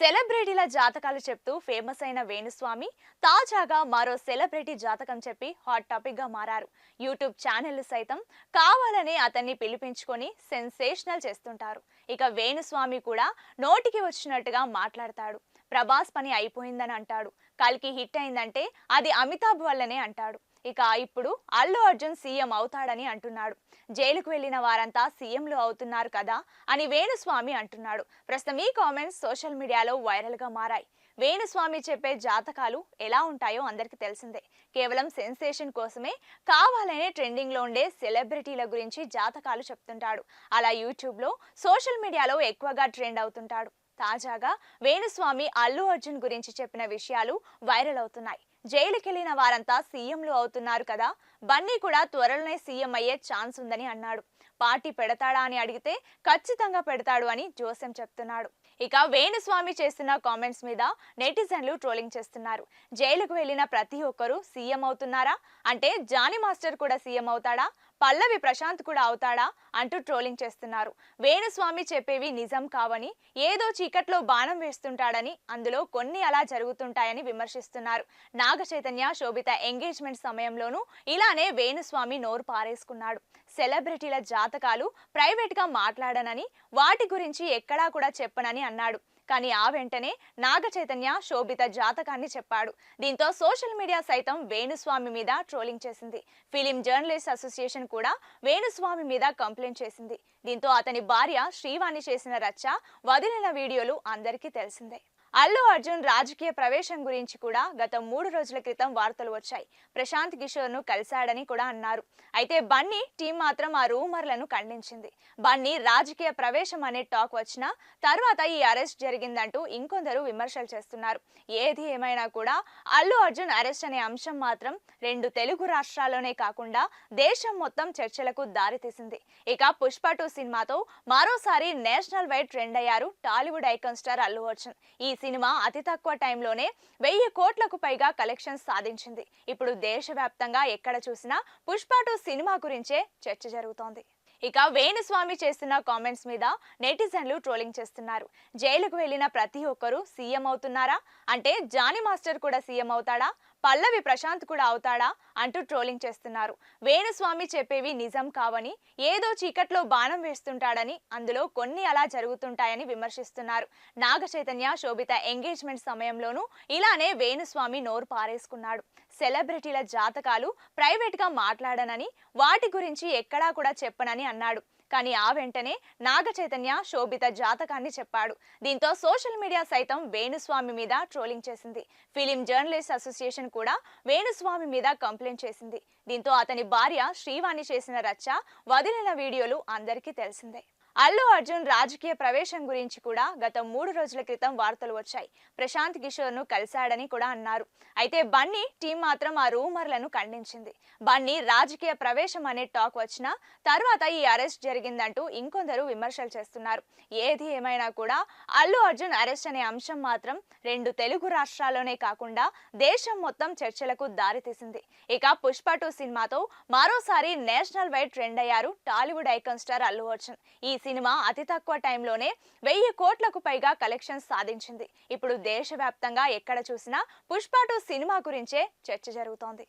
సెలబ్రిటీల జాతకాలు చెప్తూ ఫేమస్ అయిన వేణుస్వామి తాజాగా మరో సెలబ్రిటీ జాతకం చెప్పి హాట్ టాపిక్ గా మారారు. యూట్యూబ్ ఛానళ్లు సైతం కావాలనే అతన్ని పిలిపించుకొని సెన్సేషనల్ చేస్తుంటారు. ఇక వేణుస్వామి కూడా నోటికి వచ్చినట్టుగా మాట్లాడతాడు. ప్రభాస్ పని అయిపోయిందని అంటాడు. కల్కి హిట్ అయిందంటే అది అమితాబ్ వల్లనే అంటాడు. ఇక ఇప్పుడు అల్లు అర్జున్ సీఎం అవుతాడని అంటున్నాడు. జైలుకు వెళ్లిన వారంతా సీఎంలు అవుతున్నారు కదా అని వేణుస్వామి అంటున్నాడు. ప్రస్తుతం ఈ కామెంట్స్ సోషల్ మీడియాలో వైరల్ గా మారాయి. వేణుస్వామి చెప్పే జాతకాలు ఎలా ఉంటాయో అందరికీ తెలిసిందే. కేవలం సెన్సేషన్ కోసమే కావాలనే ట్రెండింగ్ లో ఉండే సెలబ్రిటీల గురించి జాతకాలు చెప్తుంటాడు. అలా యూట్యూబ్ లో సోషల్ మీడియాలో ఎక్కువగా ట్రెండ్ అవుతుంటాడు. తాజాగా వేణుస్వామి అల్లు అర్జున్ గురించి చెప్పిన విషయాలు వైరల్ అవుతున్నాయి. జైలుకెళ్లిన వారంతా సీఎంలు అవుతున్నారు కదా, బన్నీ కూడా త్వరలోనే సీఎం అయ్యే ఛాన్స్ ఉందని అన్నాడు. పార్టీ పెడతాడా అని అడిగితే ఖచ్చితంగా పెడతాడు అని జోసెం చెప్తున్నాడు. ఇక వేణుస్వామి చేస్తున్న కామెంట్స్ మీద నెటిజన్లు ట్రోలింగ్ చేస్తున్నారు. జైలుకు వెళ్లిన ప్రతి ఒక్కరూ సీఎం అవుతున్నారా అంటే జానీ మాస్టర్ కూడా సీఎం అవుతాడా, పల్లవి ప్రశాంత్ కూడా అవుతాడా అంటూ ట్రోలింగ్ చేస్తున్నారు. వేణుస్వామి చెప్పేవి నిజం కావని, ఏదో చీకట్లో బాణం వేస్తుంటాడని, అందులో కొన్ని అలా జరుగుతుంటాయని విమర్శిస్తున్నారు. నాగ చైతన్య శోభిత ఎంగేజ్మెంట్ సమయంలోనూ ఇలానే వేణుస్వామి నోరు పారేసుకున్నాడు. సెలబ్రిటీల జాతకాలు ప్రైవేట్ గా మాట్లాడనని, వాటి గురించి ఎక్కడా కూడా చెప్పనని అన్నాడు. కానీ ఆ వెంటనే నాగ చైతన్య శోభిత జాతకాన్ని చెప్పాడు. దీంతో సోషల్ మీడియా సైతం వేణుస్వామి మీద ట్రోలింగ్ చేసింది. ఫిలిం జర్నలిస్ట్ అసోసియేషన్ కూడా వేణుస్వామి మీద కంప్లైంట్ చేసింది. దీంతో అతని భార్య శ్రీవాణి చేసిన రచ్చ, వదిలిన వీడియోలు అందరికీ తెలిసిందే. అల్లు అర్జున్ రాజకీయ ప్రవేశం గురించి కూడా గత 3 రోజుల క్రితం వార్తలు వచ్చాయి. ప్రశాంత్ కిషోర్ ను కలిశాడని కూడా అన్నారు. అయితే బన్నీ టీం మాత్రం ఆ రూమర్లను ఖండించింది. బన్నీ రాజకీయ ప్రవేశం అనే టాక్ వచ్చినా తర్వాత ఈ అరెస్ట్ జరిగిందంటూ ఇంకొందరు విమర్శలు చేస్తున్నారు. ఏది ఏమైనా కూడా అల్లు అర్జున్ అరెస్ట్ అనే అంశం మాత్రం 2 తెలుగు రాష్ట్రాల్లోనే కాకుండా దేశం మొత్తం చర్చలకు దారితీసింది. ఇక పుష్ప 2 సినిమాతో మరోసారి నేషనల్ వైడ్ ట్రెండ్ అయ్యారు టాలీవుడ్ ఐకాన్ స్టార్ అల్లు అర్జున్. ఈ సినిమా అతి తక్కువ టైంలోనే 1000 కోట్లకు పైగా కలెక్షన్స్ సాధించింది. ఇప్పుడు దేశవ్యాప్తంగా ఎక్కడ చూసినా పుష్ప 2 సినిమా గురించే చర్చ జరుగుతోంది. ఇక వేణుస్వామి చేస్తున్న కామెంట్స్ మీద నెటిజన్లు ట్రోలింగ్ చేస్తున్నారు. జైలుకు వెళ్లిన ప్రతి ఒక్కరూ సీఎం అవుతున్నారా అంటే జానీ మాస్టర్ కూడా సీఎం అవుతాడా, పల్లవి ప్రశాంత్ కూడా అవుతాడా అంటూ ట్రోలింగ్ చేస్తున్నారు. వేణుస్వామి చెప్పేవి నిజం కావని, ఏదో చీకట్లో బాణం వేస్తుంటాడని, అందులో కొన్ని అలా జరుగుతుంటాయని విమర్శిస్తున్నారు. నాగ చైతన్య శోభిత ఎంగేజ్మెంట్ సమయంలోనూ ఇలానే వేణుస్వామి నోరు పారేసుకున్నాడు. సెలబ్రిటీల జాతకాలు ప్రైవేట్ గా మాట్లాడనని, వాటి గురించి ఎక్కడా కూడా చెప్పనని అన్నాడు. కానీ ఆ వెంటనే నాగ చైతన్య శోభిత జాతకాన్ని చెప్పాడు. దీంతో సోషల్ మీడియా సైతం వేణుస్వామి మీద ట్రోలింగ్ చేసింది. ఫిలిం జర్నలిస్ట్ అసోసియేషన్ కూడా వేణుస్వామి మీద కంప్లైంట్ చేసింది. దీంతో అతని భార్య శ్రీవాణి చేసిన రచ్చ, వదిలిన వీడియోలు అందరికీ తెలిసిందే. అల్లు అర్జున్ రాజకీయ ప్రవేశం గురించి కూడా గత 3 రోజుల క్రితం వార్తలు వచ్చాయి. ప్రశాంత్ కిషోర్ ను కలిశాడని కూడా అన్నారు. అయితే బన్నీ టీం మాత్రం ఆ రూమర్లను ఖండించింది. బన్నీ రాజకీయ ప్రవేశం అనే టాక్ వచ్చినా తర్వాత ఈ అరెస్ట్ జరిగిందంటూ ఇంకొందరు విమర్శలు చేస్తున్నారు. ఏది ఏమైనా కూడా అల్లు అర్జున్ అరెస్ట్ అనే అంశం మాత్రం 2 తెలుగు రాష్ట్రాల్లోనే కాకుండా దేశం మొత్తం చర్చలకు దారితీసింది. ఇక పుష్ప 2 సినిమాతో మరోసారి నేషనల్ వైడ్ ట్రెండ్ అయ్యారు టాలీవుడ్ ఐకాన్ స్టార్ అల్లు అర్జున్. ఈ సినిమా అతి తక్కువ టైంలోనే 1000 కోట్లకు పైగా కలెక్షన్స్ సాధించింది. ఇప్పుడు దేశవ్యాప్తంగా ఎక్కడ చూసినా పుష్ప 2 సినిమా గురించే చర్చ జరుగుతోంది.